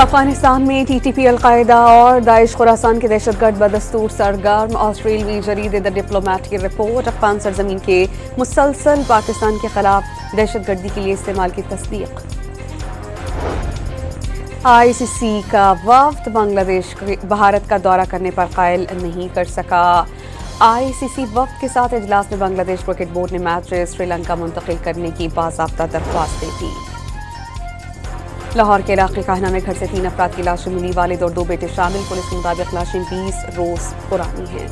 افغانستان میں T T P القاعدہ اور داعش خراسان کے دہشت گرد بدستور سرگرم آسٹریلوی جریدے دا ڈپلومیٹ کی رپورٹ افغان سرزمین کے مسلسل پاکستان کے خلاف دہشت گردی کے لیے استعمال کی تصدیق۔ آئی سی سی کا وفد بنگلہ دیش بھارت کا دورہ کرنے پر قائل نہیں کر سکا۔ آئی سی سی وفد کے ساتھ اجلاس میں بنگلہ دیش کرکٹ بورڈ نے میچز سری لنکا منتقل کرنے کی باضابطہ درخواست دی۔ لاہور کے علاقے کاہنہ میں گھر سے 3 افراد کی لاشیں ملی، والد اور 2 بیٹے شامل۔ پولیس کے مطابق لاشیں 20 روز پرانی ہیں۔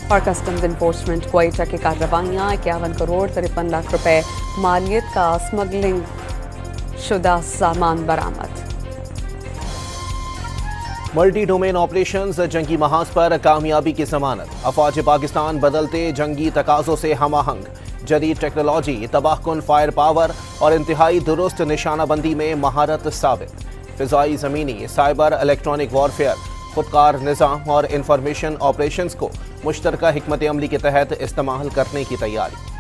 اور کسٹمز انفورسمنٹ کوئٹہ کی کارروائیاں 51 کروڑ 53 لاکھ روپے مالیت کا اسمگلنگ شدہ سامان برآمد۔ ملٹی ڈومین آپریشنز جنگی محاذ پر کامیابی کی ضمانت، افواج پاکستان بدلتے جنگی تقاضوں سے ہم آہنگ، جدید ٹیکنالوجی، تباہ کن فائر پاور اور انتہائی درست نشانہ بندی میں مہارت ثابت، فضائی زمینی سائبر الیکٹرانک وارفیئر، خودکار نظام اور انفارمیشن آپریشنز کو مشترکہ حکمت عملی کے تحت استعمال کرنے کی تیاری۔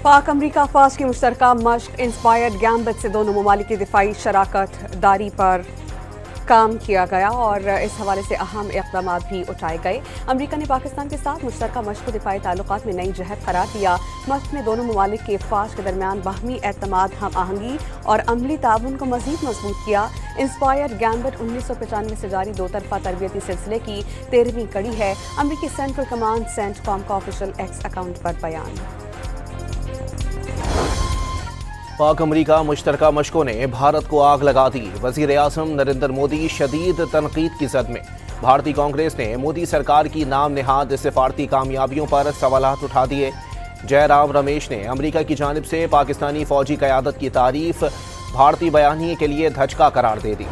پاک امریکہ افواج کی مشترکہ مشق انسپائرڈ گیمبٹ سے دونوں ممالک کی دفاعی شراکت داری پر کام کیا گیا اور اس حوالے سے اہم اقدامات بھی اٹھائے گئے۔ امریکہ نے پاکستان کے ساتھ مشترکہ مشق کو دفاعی تعلقات میں نئی جہت قرار دیا۔ مشق میں دونوں ممالک کے افواج کے درمیان باہمی اعتماد، ہم آہنگی اور عملی تعاون کو مزید مضبوط کیا۔ انسپائرڈ گیمبٹ 1995 سے جاری 2 طرفہ تربیتی سلسلے کی 13ویں کڑی ہے۔ امریکی سینٹرل کمانڈ سینٹ کام کا آفیشیل ایکس اکاؤنٹ پر بیان۔ پاک امریکہ مشترکہ مشقوں نے بھارت کو آگ لگا دی، وزیر اعظم نریندر مودی شدید تنقید کی زد میں۔ بھارتی کانگریس نے مودی سرکار کی نام نہاد سفارتی کامیابیوں پر سوالات اٹھا دیے۔ جے رام رمیش نے امریکہ کی جانب سے پاکستانی فوجی قیادت کی تعریف بھارتی بیانیے کے لیے دھچکا قرار دے دی۔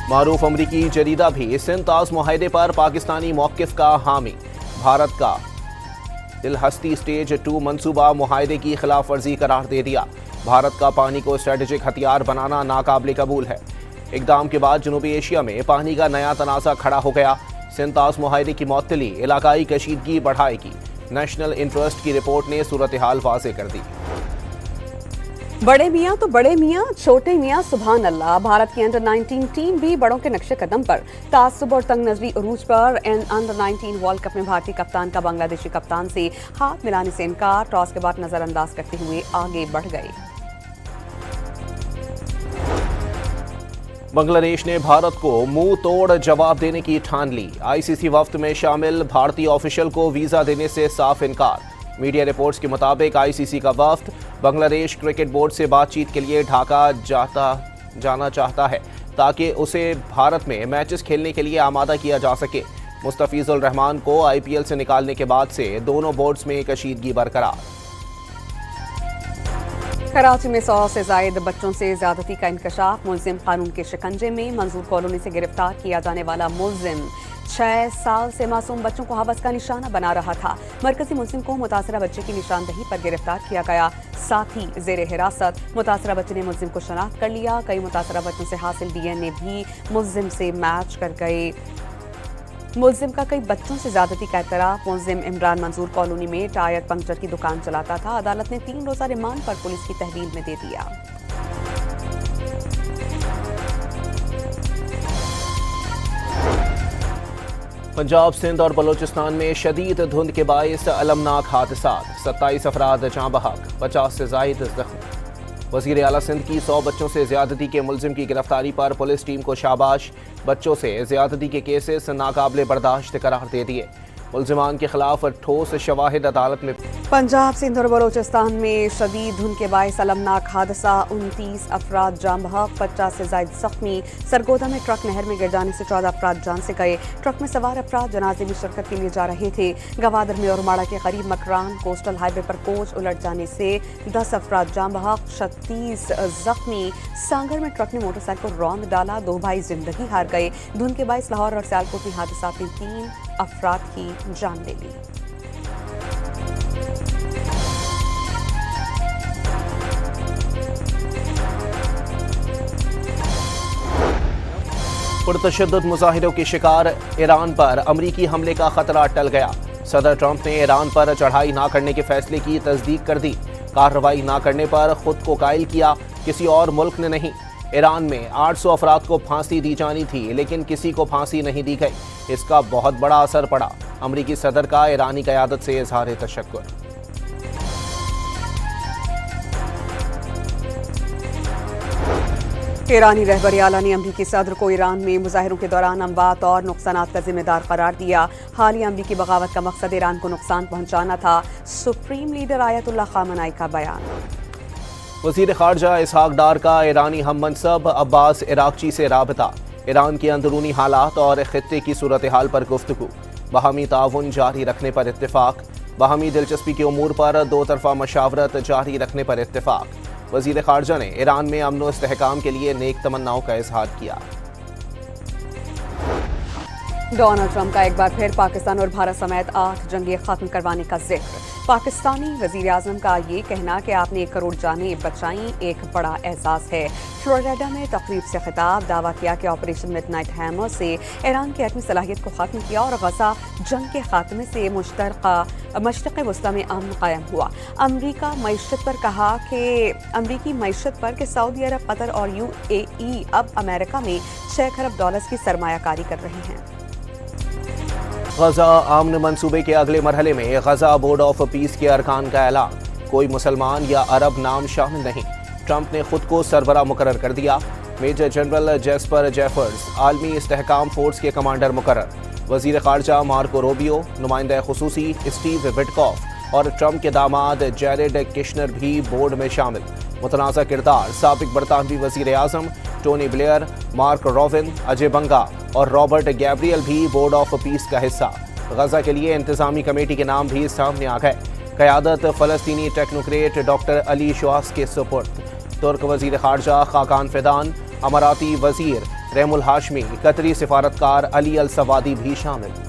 معروف امریکی جریدہ بھی سندھ طاس معاہدے پر پاکستانی موقف کا حامی، بھارت کا دلہستی سٹیج 2 منصوبہ معاہدے کی خلاف ورزی قرار دے دیا۔ بھارت کا پانی کو اسٹریٹجک ہتھیار بنانا ناقابل قبول ہے۔ اقدام کے بعد جنوبی ایشیا میں پانی کا نیا تنازع کھڑا ہو گیا۔ سندھ طاس معاہدے کی معطلی علاقائی کشیدگی بڑھائے گی، نیشنل انٹرسٹ کی رپورٹ نے صورتحال واضح کر دی۔ بڑے میاں تو بڑے میاں، چھوٹے میاں سبحان اللہ۔ بھارت کی انڈر 19 ٹیم بھی بڑوں کے نقش قدم پر، تعصب اور تنگ نظری عروج پر۔ انڈر 19 ورلڈ کپ میں بھارتی کپتان کا بنگلہ دیشی کپتان سے ہاتھ ملانے سے انکار، ٹاس کے بعد نظر انداز کرتے ہوئے آگے بڑھ گئے۔ بنگلہ دیش نے بھارت کو منہ توڑ جواب دینے کی ٹھان لی، آئی سی سی وفد میں شامل بھارتی آفیشل کو ویزا دینے سے صاف انکار۔ میڈیا رپورٹس کے مطابق آئی سی سی کا وفد بنگلہ دیش کرکٹ بورڈ سے بات چیت کے لیے ڈھاکہ جانا چاہتا ہے تاکہ اسے بھارت میں میچز کھیلنے کے لیے آمادہ کیا جا سکے۔ مستفیض الرحمان کو آئی پی ایل سے نکالنے کے بعد سے دونوں بورڈز میں کشیدگی برقرار۔ کراچی میں 100 سے زائد بچوں سے زیادتی کا انکشاف، ملزم قانون کے شکنجے میں۔ منظور کالونی سے گرفتار کیا جانے والا ملزم 6 سال سے معصوم بچوں کو حبس کا نشانہ بنا رہا تھا۔ مرکزی ملزم کو متاثرہ بچے کی نشاندہی پر گرفتار کیا گیا، ساتھ ہی زیر حراست۔ متاثرہ بچے نے ملزم کو شناخت کر لیا، کئی متاثرہ بچوں سے حاصل ڈی این اے بھی ملزم سے میچ کر گئے۔ ملزم کا کئی بچوں سے زیادتی کا اعتراف۔ ملزم عمران منظور کالونی میں ٹائر پنکچر کی دکان چلاتا تھا۔ عدالت نے 3 روزہ ریمانڈ پر پولیس کی تحویل میں دے دیا۔ پنجاب، سندھ اور بلوچستان میں شدید دھند کے باعث المناک حادثات، 27 افراد جاں بحق، 50 سے زائد زخمی۔ وزیر اعلیٰ سندھ کی 100 بچوں سے زیادتی کے ملزم کی گرفتاری پر پولیس ٹیم کو شاباش، بچوں سے زیادتی کے کیسز ناقابل برداشت قرار دے دیے۔ ملزمان کے خلاف ٹھوس شواہد عدالت میں۔ پنجاب، سندھ اور بلوچستان میں شدید دھند کے باعث المناک حادثہ، 29 افراد جاں بحق، 50 سے زائد زخمی۔ سرگودا میں ٹرک نہر میں گر جانے سے 14 افراد جان سے گئے۔ ٹرک میں سوار افراد جنازے میں شرکت کے لیے جا رہے تھے۔ گوادر میں اور ماڑا کے قریب مکران کوسٹل ہائی وے پر کوچ الٹ جانے سے 10 افراد جاں بحق، 36 زخمی۔ سانگھر میں ٹرک نے موٹر سائیکل کو روند ڈالا، 2 بھائی زندگی ہار گئے۔ دھند کے باعث لاہور اور سیالکوٹ میں حادثات میں 3 افراد کی جان لے لی۔ پرتشدد مظاہروں کے شکار ایران پر امریکی حملے کا خطرہ ٹل گیا۔ صدر ٹرمپ نے ایران پر چڑھائی نہ کرنے کے فیصلے کی تصدیق کر دی۔ کارروائی نہ کرنے پر خود کو قائل کیا، کسی اور ملک نے نہیں۔ ایران میں 800 افراد کو پھانسی دی جانی تھی لیکن کسی کو پھانسی نہیں دی گئی۔ اس کا بہت بڑا اثر پڑا۔ امریکی صدر کا ایرانی قیادت سے اظہار تشکر۔ ایرانی رہبر اعلیٰ نے امریکی صدر کو ایران میں مظاہروں کے دوران اموات اور نقصانات کا ذمہ دار قرار دیا۔ حالیہ امریکی بغاوت کا مقصد ایران کو نقصان پہنچانا تھا، سپریم لیڈر آیت اللہ خامنائی کا بیان۔ وزیر خارجہ اسحاق ڈار کا ایرانی ہم منصب عباس عراقچی سے رابطہ۔ ایران کے اندرونی حالات اور خطے کی صورتحال پر گفتگو۔ باہمی تعاون جاری رکھنے پر اتفاق۔ باہمی دلچسپی کے امور پر دو طرفہ مشاورت جاری رکھنے پر اتفاق۔ وزیر خارجہ نے ایران میں امن و استحکام کے لیے نیک تمناؤں کا اظہار کیا۔ ڈونلڈ ٹرمپ کا ایک بار پھر پاکستان اور بھارت سمیت 8 جنگیں ختم کروانے کا ذکر۔ پاکستانی وزیر اعظم کا یہ کہنا کہ آپ نے 1 کروڑ جانیں بچائیں ایک بڑا اعزاز ہے۔ فلوریڈا میں تقریب سے خطاب، دعویٰ کیا کہ آپریشن مڈ نائٹ ہیمر سے ایران کی ایٹمی صلاحیت کو ختم کیا اور غزہ جنگ کے خاتمے سے مشرق وسطی میں امن قائم ہوا۔ امریکی معیشت پر کہ سعودی عرب، قطر اور UAE اب امریکہ میں $6 ارب کی سرمایہ کاری کر رہے ہیں۔ غزہ امن منصوبے کے اگلے مرحلے میں غزہ بورڈ آف پیس کے ارکان کا اعلان۔ کوئی مسلمان یا عرب نام شامل نہیں۔ ٹرمپ نے خود کو سربراہ مقرر کر دیا۔ میجر جنرل جیسپر جیفرز عالمی استحکام فورس کے کمانڈر مقرر۔ وزیر خارجہ مارکو روبیو، نمائندہ خصوصی اسٹیو وٹکوف اور ٹرمپ کے داماد جیریڈ کشنر بھی بورڈ میں شامل۔ متنازع کردار سابق برطانوی وزیر اعظم ٹونی بلیئر، مارک روون، اجے بنگا اور رابرٹ گیبریل بھی بورڈ آف پیس کا حصہ۔ غزہ کے لیے انتظامی کمیٹی کے نام بھی سامنے آ گئے۔ قیادت فلسطینی ٹیکنوکریٹ ڈاکٹر علی شواس کے سپرد۔ ترک وزیر خارجہ خاقان فیدان، اماراتی وزیر رحم الہاشمی، قطری سفارتکار علی السوادی بھی شامل۔